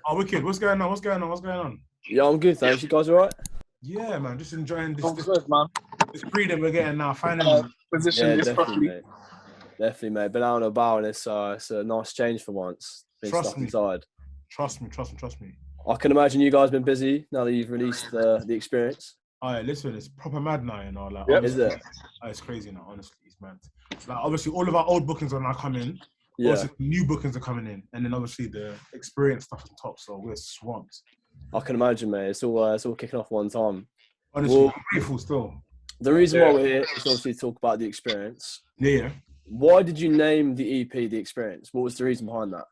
Oh, wicked. What's going on? What's going on? What's going on? Yeah, I'm good, thanks. You guys all right? Yeah, man. Just enjoying I'm good, man. this freedom we're getting now. Finally. Position Yeah, this definitely, properly. mate. Definitely, mate. Been out and about, and it's a nice change for once. Been Trust stuck me. inside. Trust me. Trust me. Trust me. I can imagine you guys been busy now that you've released the experience. All right, listen. It's proper mad now, you know. Like, Yep. Is honestly, it? it's crazy now. Honestly, it's mad. Like, obviously, all of our old bookings are now coming. Yeah. Obviously, new bookings are coming in, and then obviously the experience stuff on top. So we're swamped. I can imagine, mate. It's all kicking off one time. Honestly, Well, I'm grateful still. the reason why we're here is obviously to talk about the experience. Yeah. Why did you name the EP the experience? What was the reason behind that?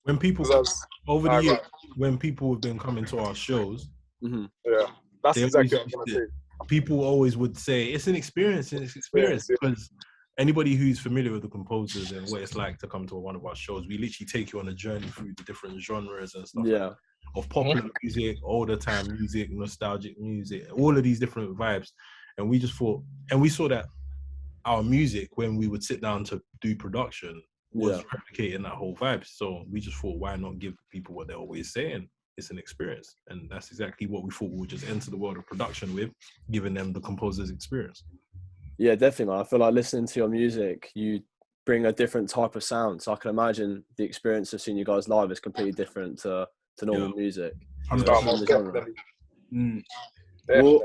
When people That's, over the years, when people have been coming to our shows, Mm-hmm. yeah, that's they exactly always what I'm gonna say. people always would say it's an experience, Yeah. because anybody who's familiar with the composers and what it's like to come to one of our shows, we literally take you on a journey through the different genres and stuff Yeah. of popular music, older time music, nostalgic music, all of these different vibes. And we just thought, and we saw that our music, when we would sit down to do production, was replicating that whole vibe. So we just thought, why not give people what they're always saying? It's an experience. And that's exactly what we thought we would just enter the world of production with, giving them the composer's experience. Yeah, definitely, man. I feel like listening to your music, you bring a different type of sound. So I can imagine the experience of seeing you guys live is completely different to normal music. Especially in the genre. Definitely. Well,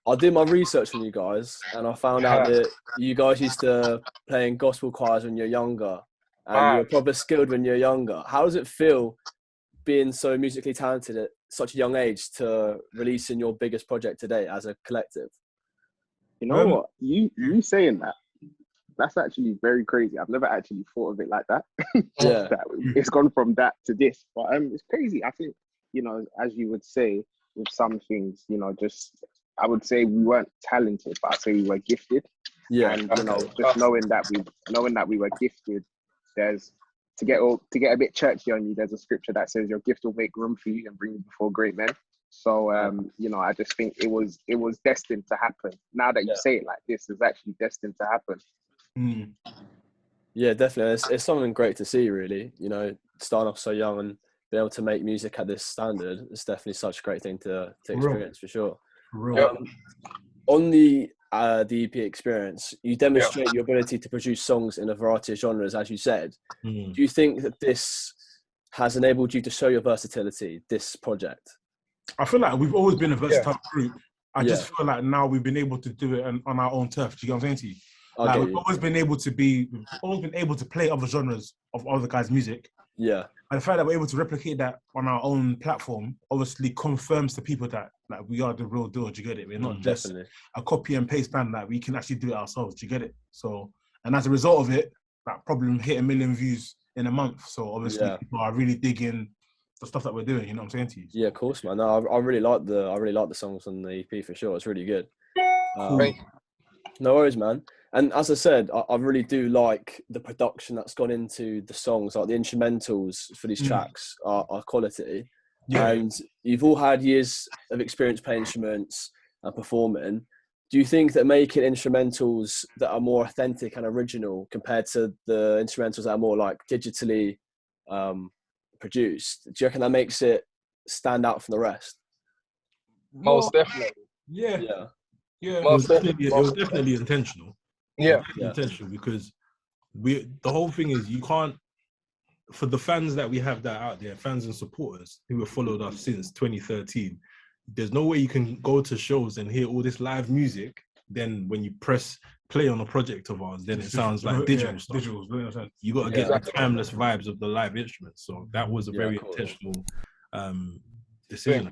I did my research on you guys, and I found out that you guys used to play in gospel choirs when you're younger, and you were probably skilled when you're younger. How does it feel being so musically talented at such a young age to releasing your biggest project today as a collective? You know what? You saying that, that's actually very crazy. I've never actually thought of it like that. Yeah. That it's gone from that to this. But it's crazy. I think, as you would say, with some things, just I would say we weren't talented, but I'd say we were gifted. Yeah. And just knowing that we were gifted, there's to get a bit churchy on you, there's a scripture that says your gift will make room for you and bring you before great men. So I just think it was destined to happen. Now that you say it like this, it's actually destined to happen. Yeah, definitely. It's something great to see, really. Starting off so young and being able to make music at this standard, it's definitely such a great thing to experience for sure. On the EP experience, you demonstrate your ability to produce songs in a variety of genres, as you said. Do you think that this has enabled you to show your versatility, this project? I feel like we've always been a versatile group. I just feel like now we've been able to do it on our own turf. Do you get what I'm saying to you? Like we've always been able to play other genres of other guys' music. Yeah. And the fact that we're able to replicate that on our own platform obviously confirms to people that like we are the real deal. Do you get it? We're not just a copy and paste band. That we can actually do it ourselves. Do you get it? So, and as a result of it, that problem hit 1 million views in a month. So obviously people are really digging the stuff that we're doing. You know what I'm saying to you? Yeah, of course, man. No, I really like the songs on the EP for sure. It's really good. Cool. No worries, man. And as I said, I really do like the production that's gone into the songs. Like the instrumentals for these tracks are quality. Yeah. And you've all had years of experience playing instruments and performing. Do you think that making instrumentals that are more authentic and original compared to the instrumentals that are more like digitally produced, do you reckon that makes it stand out from the rest? Most definitely. Yeah. It Most was definitely intentional. Yeah. Intentional, because the whole thing is, you can't, for the fans that we have that out there, fans and supporters who have followed us since 2013, there's no way you can go to shows and hear all this live music. Then when you press play on a project of ours, then it sounds like digital stuff. You got to get the timeless vibes of the live instruments. So that was a very intentional decision.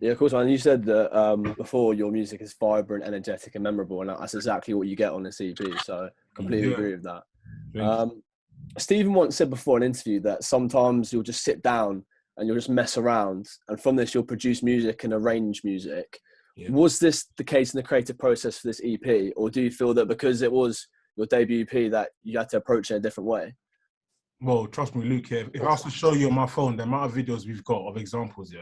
Yeah, of course, man. You said that before, your music is vibrant, energetic, and memorable, and that's exactly what you get on this EP. So completely agree with that. Stephen once said before in an interview that sometimes you'll just sit down and you'll just mess around, and from this you'll produce music and arrange music. Yeah. Was this the case in the creative process for this EP, or do you feel that because it was your debut EP that you had to approach it a different way? Well, trust me, Luke, if I was to show you on my phone the amount of videos we've got of examples,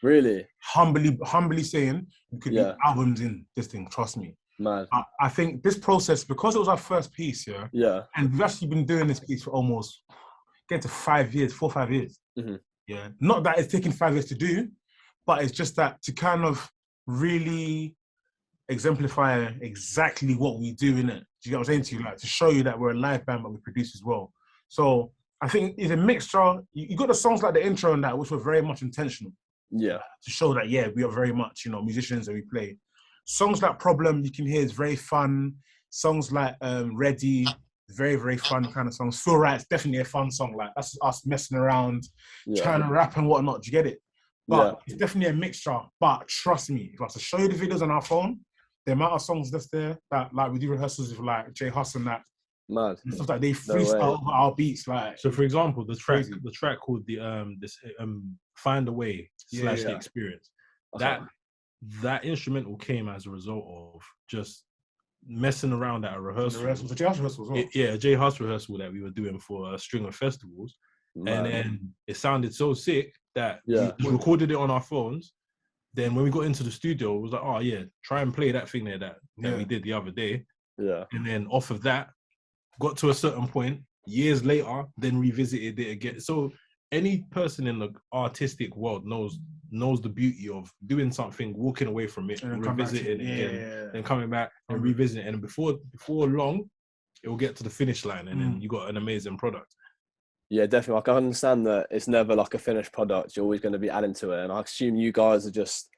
really, humbly saying, we could do albums in this thing, trust me. Man. I think this process, because it was our first piece, and we've actually been doing this piece for almost getting to 5 years, 4 or 5 years. Mhm. Yeah, not that it's taking 5 years to do, but it's just that to kind of really exemplify exactly what we do in it. Do you get what I'm saying to you? Like to show you that we're a live band, but we produce as well. So I think it's a mixture. You got the songs like the intro and that, which were very much intentional. Yeah. To show that, yeah, we are very much, musicians and we play. Songs like Problem, you can hear is very fun. Songs like Ready, very, very fun kind of songs. Feel Right's definitely a fun song. Like that's us messing around, trying to rap and whatnot. Do you get it? But it's definitely a mixture. But trust me, if I was to show you the videos on our phone, the amount of songs that's there, that like we do rehearsals with like Jay Huss and that, mad, and stuff like they freestyle over our beats. Like, so for example, the track called Find a Way / The Experience. That instrumental came as a result of just messing around at a rehearsal. The Jay Huss rehearsal as well. A Jay Huss rehearsal that we were doing for a string of festivals. And then it sounded so sick that we recorded it on our phones. Then when we got into the studio, it was like, oh yeah, try and play that thing there that we did the other day. Yeah. And then off of that, got to a certain point, years later, then revisited it again. So any person in the artistic world knows the beauty of doing something, walking away from it, and revisiting it again, then coming back and revisiting it. And before long, it will get to the finish line and then you got an amazing product. Yeah, definitely. I can understand that it's never like a finished product. You're always going to be adding to it. And I assume you guys are just,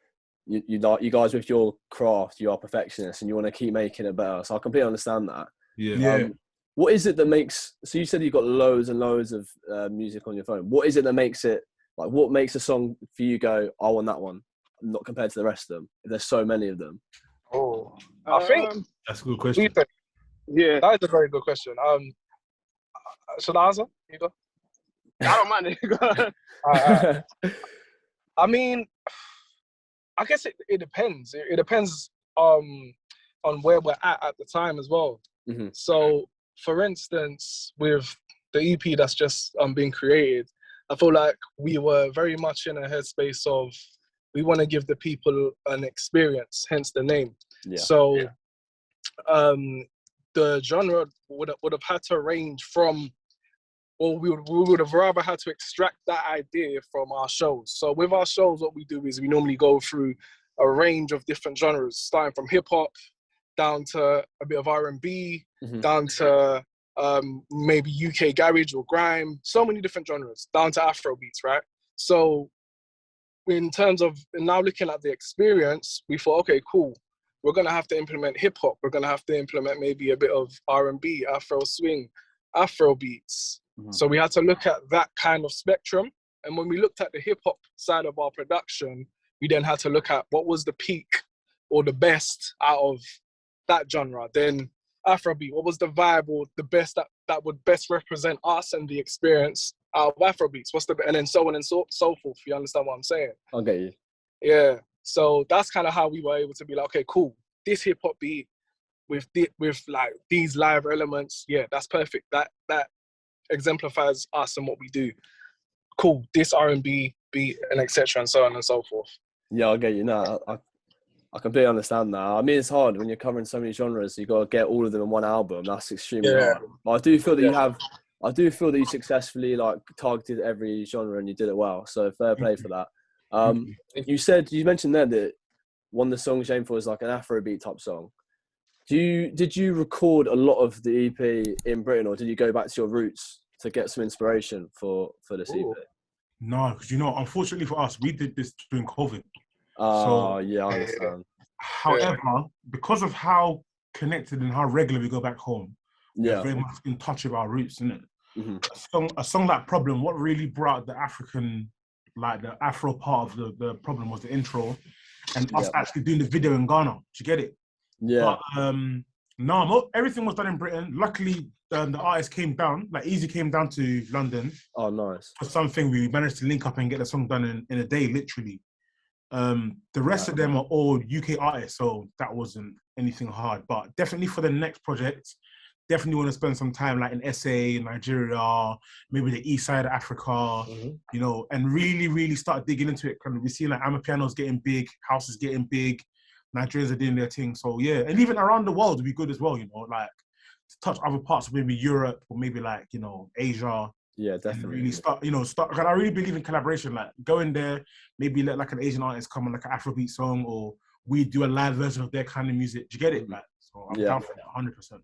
you guys with your craft, you are perfectionists and you want to keep making it better. So I completely understand that. Yeah. What is it that makes, so you said you've got loads and loads of music on your phone. What is it that makes it, like what makes a song for you go, I want that one, not compared to the rest of them, if there's so many of them? Oh, I think that's a good question. Yeah, that is a very good question. Should I answer? You go. I don't mind it. I mean, I guess it depends. It depends on where we're at the time as well. Mm-hmm. So, for instance, with the EP that's just being created, I feel like we were very much in a headspace of we want to give the people an experience, hence the name. Yeah. So, the genre would have had to range from, or we would have rather had to extract that idea from our shows. So with our shows, what we do is we normally go through a range of different genres, starting from hip hop down to a bit of R&B, down to maybe UK garage or grime, so many different genres, down to Afro beats, right? So in terms of now looking at the experience, we thought, okay, cool. We're going to have to implement hip hop. We're going to have to implement maybe a bit of R&B, Afro swing, Afro beats. So we had to look at that kind of spectrum. And when we looked at the hip hop side of our production, we then had to look at what was the peak or the best out of that genre. Then Afrobeat, what was the vibe or the best that would best represent us and the experience out of Afrobeats? And then so on and so forth. You understand what I'm saying? I'll get you. Yeah. So that's kind of how we were able to be like, okay, cool. This hip hop beat with like these live elements, yeah, that's perfect. That exemplifies us and what we do. Cool. This R&B beat and etc. and so on and so forth. Yeah, I'll get you. No, I completely understand that. I mean, it's hard when you're covering so many genres. You got to get all of them in one album. That's extremely hard. But I do feel that I do feel that you successfully like targeted every genre and you did it well. So fair play for that. You mentioned there that one of the songs you aimed for is like an Afrobeat type song. Did you record a lot of the EP in Britain, or did you go back to your roots to get some inspiration for this EP? No, because unfortunately for us, we did this during COVID. Yeah, I understand. However, because of how connected and how regular we go back home, we're very much in touch with our roots, isn't it? Mm-hmm. A song like Problem, what really brought the African, like the Afro part of the Problem was the intro, and us actually doing the video in Ghana. Do you get it? Yeah. But everything was done in Britain. Luckily, the artist came down, like Eazi came down to London. Oh, nice. For something, we managed to link up and get the song done in a day, literally. The rest of them are all UK artists, so that wasn't anything hard. But definitely for the next project, definitely want to spend some time like in SA, Nigeria, maybe the east side of Africa, and really, really start digging into it. Kind of, we see like Amapiano's getting big, house is getting big, Nigerians are doing their thing. So yeah, and even around the world would be good as well, like to touch other parts of maybe Europe or maybe like, Asia, Yeah, definitely. And really start. Because I really believe in collaboration. Like, go in there, maybe let like an Asian artist come on like an Afrobeat song, or we do a live version of their kind of music. Do you get it? Like, so I'm down for that 100%.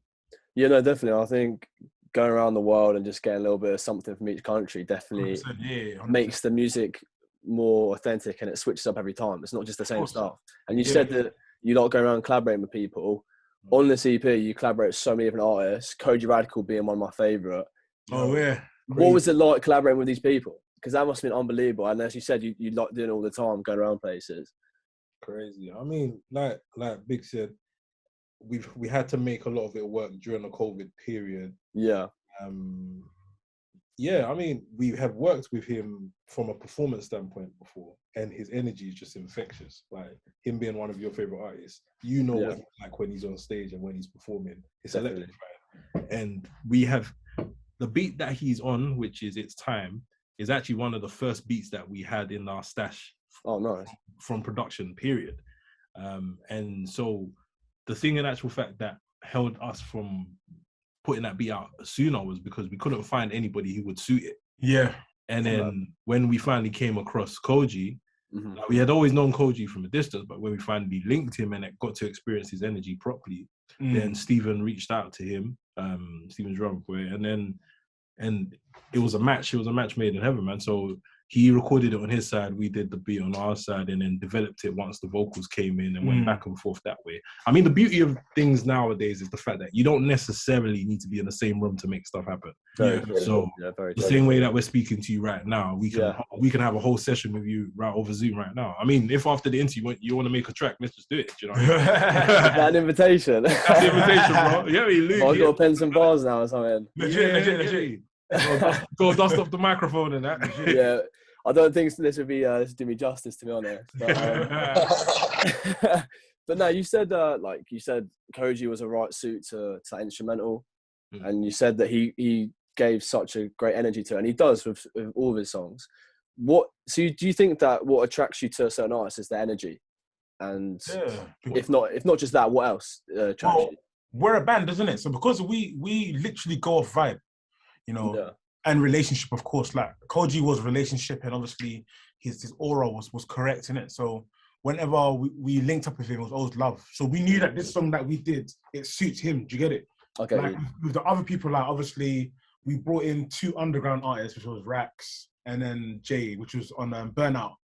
Yeah, no, definitely. I think going around the world and just getting a little bit of something from each country definitely 100%. makes the music more authentic, and it switches up every time. It's not just the same stuff. And you said that you like going around collaborating with people. On this EP, you collaborate with so many different artists, Kojey Radical being one of my favourite. Oh, yeah. What was it like collaborating with these people? Because that must have been unbelievable. And as you said, you like doing it all the time, going around places. Crazy. I mean, like Big said, we had to make a lot of it work during the COVID period. Yeah. Yeah, I mean, we have worked with him from a performance standpoint before, and his energy is just infectious. Like, him being one of your favorite artists, what he's like when he's on stage and when he's performing. It's electrifying. And we have the beat that he's on, which is It's Time, is actually one of the first beats that we had in our stash. Oh, nice. From production, period. And so the thing in actual fact that held us from putting that beat out sooner was because we couldn't find anybody who would suit it. Yeah. And then when we finally came across Kojey, like, we had always known Kojey from a distance, but when we finally linked him and got to experience his energy properly, then Stephen reached out to him, Stephen's drum boy, and it was a match. It was a match made in heaven, man. So he recorded it on his side, we did the beat on our side, and then developed it once the vocals came in and went back and forth that way. I mean, the beauty of things nowadays is the fact that you don't necessarily need to be in the same room to make stuff happen. So the same way that we're speaking to you right now, we can have a whole session with you right over Zoom right now. I mean, if after the interview you want to make a track, let's just do it. Do you know what I mean? That invitation. That's the invitation, bro. Yeah, I've got pens and bars now or something. Legit. Go dust off the microphone and that. Yeah. I don't think this would be do me justice, to be honest. But, but no, you said Kojey was a right suit to that instrumental, and you said that he gave such a great energy to it, and he does with all of his songs. Do you think that what attracts you to a certain artist is their energy? And if not just that, what else attracts you? We're a band, isn't it? So because we literally go off vibe, and relationship, of course. Like, Kojey was relationship, and obviously his aura was correct, innit? So whenever we linked up with him, it was always love. So we knew that this song that we did, it suits him. Do you get it? Okay. Like, with the other people, like, obviously we brought in 2 underground artists, which was Rax and then Jay, which was on Burnout.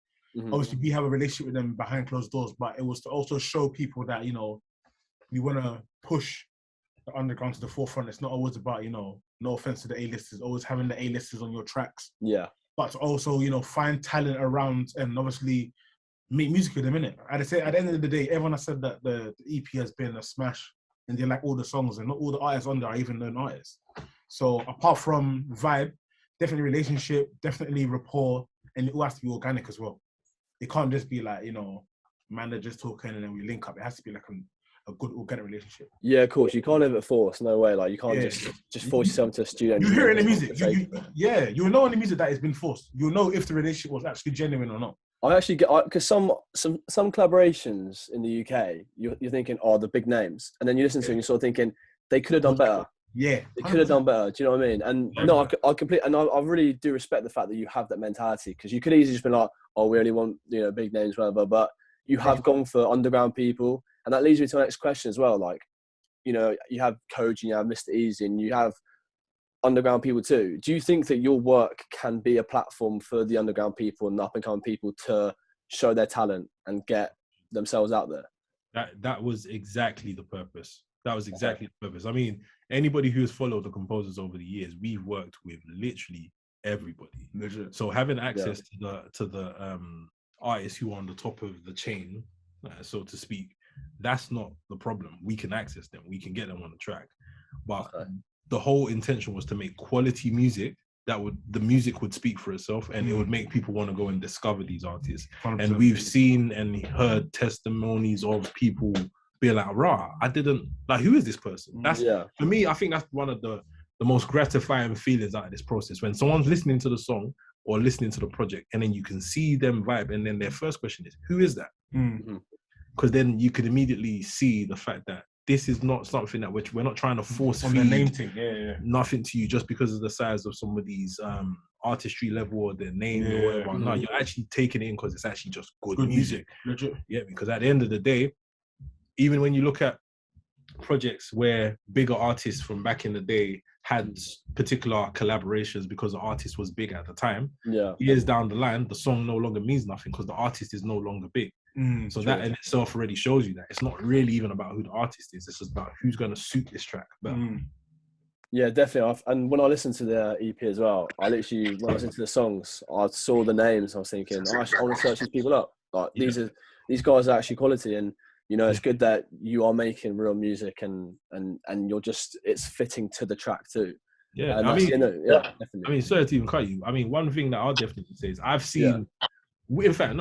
Obviously we have a relationship with them behind closed doors, but it was to also show people that, we want to push the underground to the forefront. It's not always about, no offense to the A-listers, always having the A-listers on your tracks. Yeah. But also, find talent around and obviously make music with them, innit? I'd say at the end of the day, everyone has said that the EP has been a smash and they like all the songs, and not all the artists on there are even known artists. So apart from vibe, definitely relationship, definitely rapport, and it all has to be organic as well. It can't just be like, man, they're just talking and then we link up. It has to be like a good organic relationship. Yeah, of course. You can't have it forced. No way. Like, you can't just force yourself to a studio. You hear it in the music. You'll know in the music that it's been forced. You'll know if the relationship was actually genuine or not. I actually get, because some collaborations in the UK, you're thinking, the big names, and then you listen to them, you're sort of thinking they could have done better. Yeah, they could have done better. Do you know what I mean? And no, I completely, and I really do respect the fact that you have that mentality, because you could easily just be like, we only want big names, whatever. But you have gone for underground people. And that leads me to the next question as well. Like, you have Kojey, you have Mr. Eazi, and you have underground people too. Do you think that your work can be a platform for the underground people and the up-and-coming people to show their talent and get themselves out there? That was exactly the purpose. The purpose. I mean, anybody who has followed the composers over the years, we've worked with literally everybody. So having access to the artists who are on the top of the chain, so to speak, that's not the problem. We can access them. We can get them on the track. But the whole intention was to make quality music the music would speak for itself, and it would make people want to go and discover these artists. 100%. And we've seen and heard testimonies of people being like, I didn't, like, who is this person? That's, for me, I think that's one of the most gratifying feelings out of this process, when someone's listening to the song or listening to the project, and then you can see them vibe, and then their first question is, who is that? Because then you could immediately see the fact that this is not something that we're not trying to force on the feed name thing. Yeah. nothing to you just because of the size of somebody's artistry level or their name or whatever. No, you're actually taking it in because it's actually just good music. Legit. Yeah, because at the end of the day, even when you look at projects where bigger artists from back in the day had particular collaborations because the artist was big at the time, years down the line, the song no longer means nothing because the artist is no longer big. So that in itself already shows you that it's not really even about who the artist is, it's just about who's going to suit this track better. Yeah, definitely. And when I listened to the EP as well, I literally, when I was into the songs, I saw the names. I was thinking, I want to search these people up. Like these guys are actually quality, and you know, it's good that you are making real music, and you're just, it's fitting to the track too. Yeah, and definitely. I mean, sorry to even cut you. I mean, one thing that I'll definitely say is I've seen. In fact,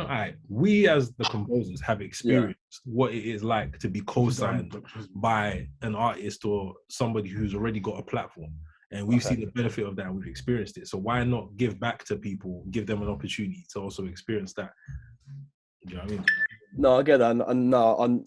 we as the composers have experienced what it is like to be co-signed by an artist or somebody who's already got a platform. And we've seen the benefit of that and we've experienced it. So why not give back to people, give them an opportunity to also experience that? Do you know what I mean? No, I get that. And no,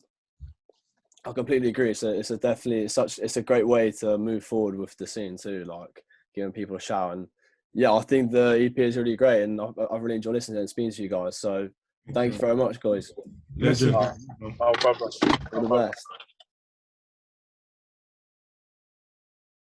I completely agree. It's a great way to move forward with the scene too, like giving people a shout. And yeah, I think the EP is really great, and I've really enjoyed listening and speaking to you guys. So thank you very much, guys. Legend. Oh, brother. All the best.